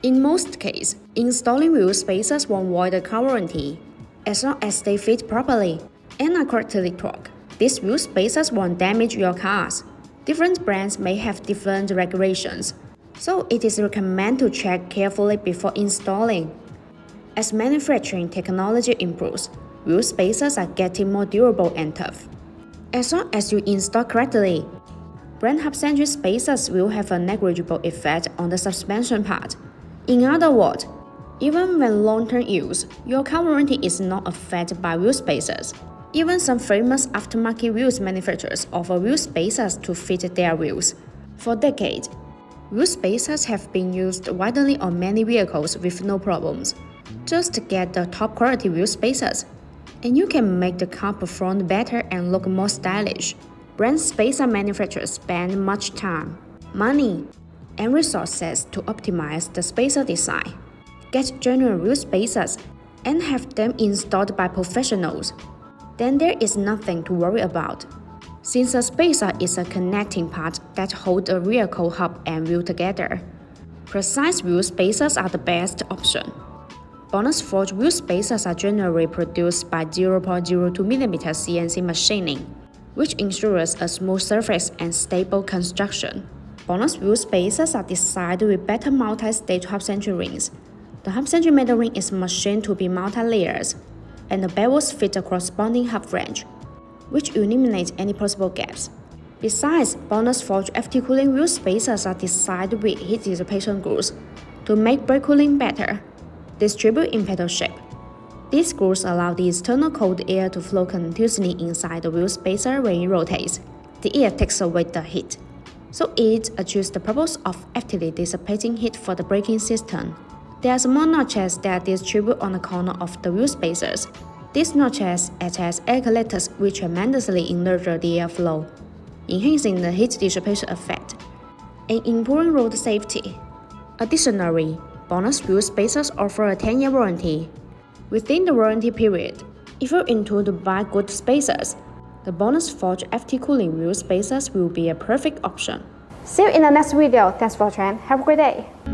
In most cases, installing wheel spacers won't void the car warranty, as long as they fit properly and are correctly torqued. These wheel spacers won't damage your cars. Different brands may have different regulations, so it is recommended to check carefully before installing. As manufacturing technology improves, wheel spacers are getting more durable and tough. As long as you install correctly, brand half-century spacers will have a negligible effect on the suspension part. In other words, even when long-term use, your car warranty is not affected by wheel spacers. Even some famous aftermarket wheels manufacturers offer wheel spacers to fit their wheels. For decades, wheel spacers have been used widely on many vehicles with no problems. Just get the top quality wheel spacers, and you can make the car perform better and look more stylish. Brand spacer manufacturers spend much time, money, and resources to optimize the spacer design. Get genuine wheel spacers and have them installed by professionals. Then there is nothing to worry about, since a spacer is a connecting part that holds a vehicle hub and wheel together. Precise wheel spacers are the best option. BONOSS forged wheel spacers are generally produced by 0.02mm CNC machining, which ensures a smooth surface and stable construction. BONOSS wheel spacers are designed with better multi-stage half-century rings. The half-century metal ring is machined to be multi-layers, and the bevels fit a corresponding hub flange, which eliminates any possible gaps. Besides, BONOSS forged FT cooling wheel spacers are designed with heat dissipation grooves to make brake cooling better, distribute in pedal shape. These grooves allow the external cold air to flow continuously inside the wheel spacer when it rotates. The air takes away the heat, so it achieves the purpose of actively dissipating heat for the braking system. There are small notches that distribute on the corner of the wheel spacers. These notches act as air collectors which tremendously enlarge the airflow, enhancing the heat dissipation effect and improving road safety. Additionally, BONOSS wheel spacers offer a 10-year warranty. Within the warranty period, if you're into to buy good spacers, the BONOSS forged FT cooling wheel spacers will be a perfect option. See you in the next video. Thanks for watching. Have a great day.